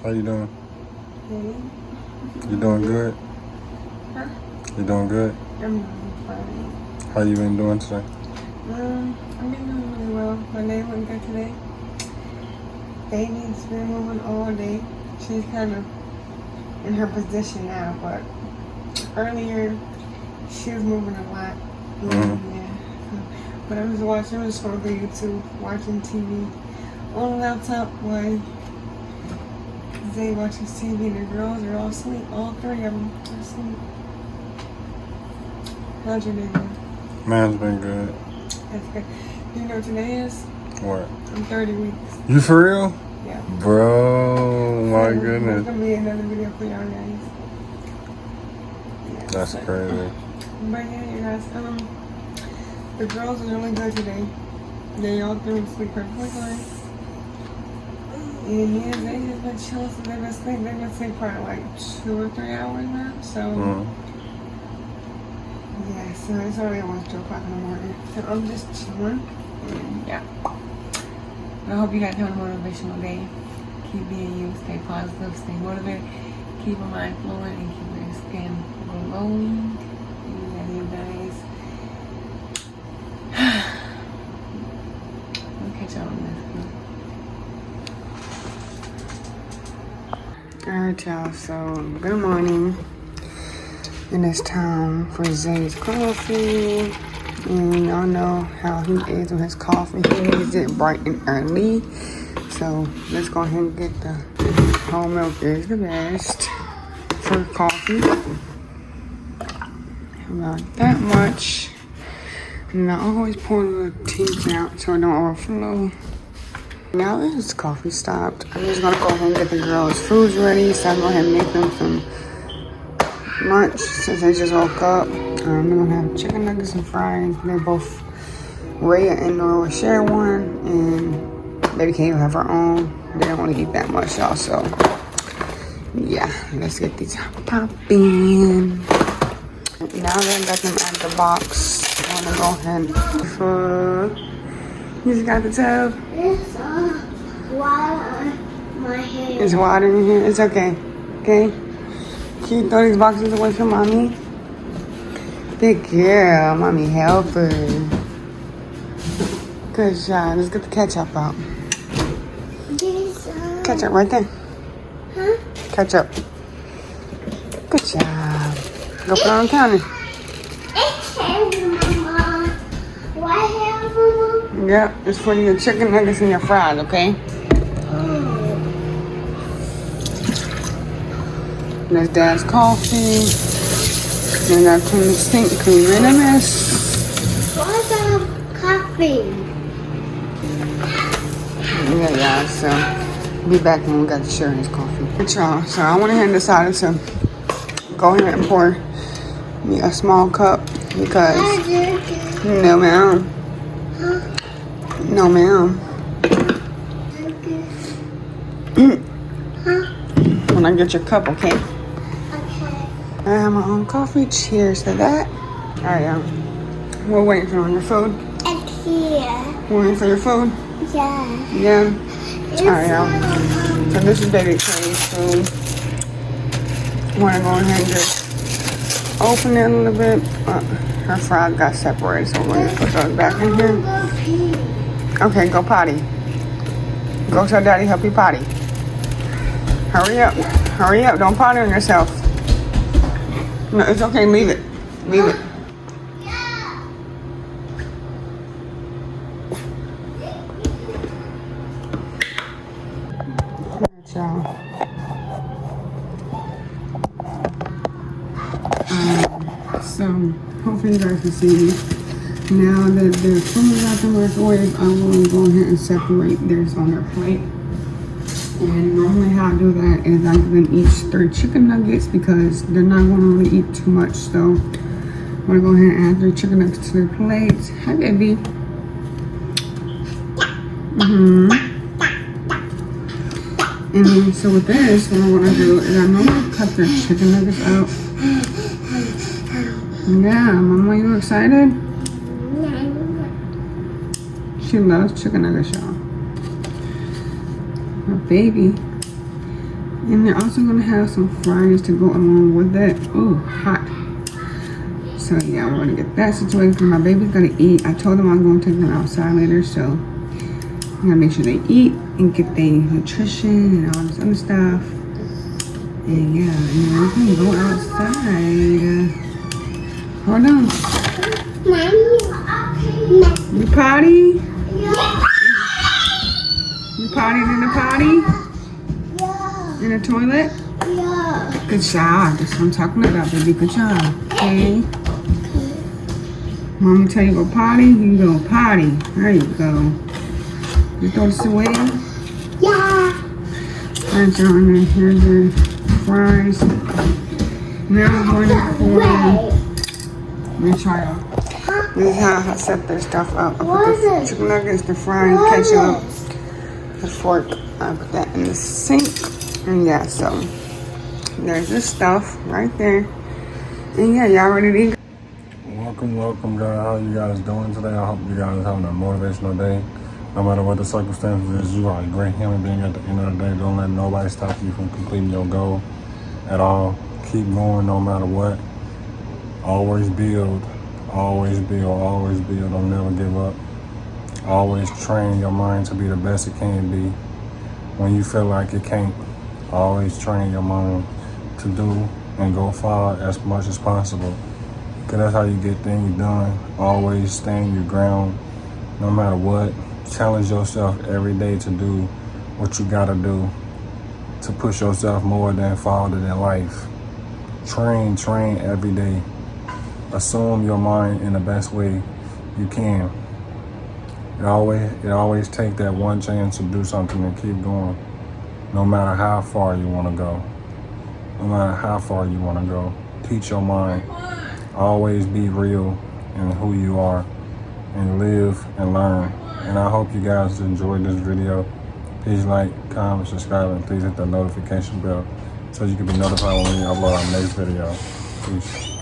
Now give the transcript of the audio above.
How you doing? Hey. You doing good? Huh? You doing good? I'm doing fine. How you been doing today? I've been doing really well. My day went good today. Baby's been moving all day. She's kind of in her position now, but earlier she was moving a lot. Yeah. But I was scrolling through YouTube, watching TV on the laptop while Zay watches TV and the girls are all asleep. All three of them are asleep. How's your day been? Mine's been good. That's good. You know what today is? What? I'm 30 weeks. You for real? Yeah. Bro, my So goodness. there's gonna be another video for y'all guys. Yeah, That's crazy. But yeah, you guys, the girls are really good today. They all three sleep perfectly fine. And yeah, they just been chilling since they've been asleep. They've been asleep probably like 2 or 3 hours now. So yeah, so it's already almost 2 o'clock in the morning. So I'm just chilling. And yeah. I hope you guys have a motivational day. Keep being you, stay positive, stay motivated, keep your mind flowing, and keep your skin glowing. And you guys. I'll catch y'all on this. Alright, y'all, so good morning. And it's time for Zay's coffee. And y'all know how he is with his coffee. He needs it bright and early. So let's go ahead and get the whole milk is the best for coffee. About that much. And I always pour the tea out so it don't overflow. Now that his coffee stopped, I'm just gonna go ahead and get the girls' foods ready. So I'm gonna go ahead and make them some lunch since they just woke up. They're gonna have chicken nuggets and fries. They're both Rhea and Nora will share one, and Baby Kay will have her own. They don't want to eat that much, y'all. So yeah, let's get these popping. Now that I got them out the box, I'm gonna go ahead. You just got the tub. It's water on my hair. It's water in here. It's okay. Okay. Can you throw these boxes away from mommy? Good girl. Mommy help her. Good job. Let's get the ketchup out. Ketchup right there. Huh? Ketchup. Good job. Go put it on the counter. It's heavy, Mama. Why heavy, Mama? Yep. It's for your chicken nuggets and your fries, okay? There's Dad's coffee. And I got clean the sink, clean rid of this. What's the coffee? Yeah, so be back when we got to share his coffee. Good y'all. So I went ahead and decided to go ahead and pour me a small cup because no ma'am. No ma'am. When I get your cup, okay? Okay. I have my own coffee. Cheers to that. Alright, y'all. We're waiting for your food. It's here. We're waiting for your food. Yeah. Yeah. Alright, y'all. So this is Baby Kay's food. I want to go ahead and just open it a little bit. Her fries got separated, so we're going to put those back in here. Okay, go potty. Go tell Daddy help you potty. Hurry up. Hurry up. Don't potty on yourself. No, it's okay. Leave it. Leave it. Alright, y'all. So, hopefully you guys can see me. Now that their food is out the microwave, I will go ahead and separate theirs on their plate. And normally how I do that is I give them each 3 chicken nuggets because they're not going to really eat too much. So I'm going to go ahead and add 3 chicken nuggets to their plates. Hi, baby. And then, so with this, what I want to do is I normally cut their chicken nuggets out. Yeah, Mama, you excited? She loves chicken nuggets, y'all. Her baby. And they're also gonna have some fries to go along with that. Ooh, hot. So yeah, we're gonna get that situated because my baby's gonna eat. I told them I'm gonna take them outside later, so I'm gonna make sure they eat and get their nutrition and all this other stuff. And yeah, and we're gonna go outside. Hold on. You potty? You pottied in the potty? In the toilet? Yeah. Good job. That's what I'm talking about, baby. Good job. Okay. Mommy tell you go potty, you go potty. There you go. You throw this away. Yeah. Fries are on there. Here's the fries. Now we're going for. Let me try it. This is how I set their stuff up. I put the chicken nuggets, the fries, ketchup, the fork. I put that in the sink. And yeah, so there's this stuff right there. And yeah, y'all ready to eat? Welcome, guys. How you guys doing today? I hope you guys having a motivational day. No matter what the circumstances is, you are a great human being at the end of the day. Don't let nobody stop you from completing your goal at all. Keep going no matter what. Always build. Always build. Always build. Don't never give up. Always train your mind to be the best it can be. When you feel like it can't, always train your mind to do and go far as much as possible. Because that's how you get things done. Always stand your ground no matter what. Challenge yourself every day to do what you gotta do to push yourself more than farther than life. Train every day. Assume your mind in the best way you can. It always take that one chance to do something and keep going. No matter how far you want to go. No matter how far you want to go. Teach your mind. Always be real in who you are. And live and learn. And I hope you guys enjoyed this video. Please like, comment, subscribe, and please hit the notification bell so you can be notified when we upload our next video. Peace.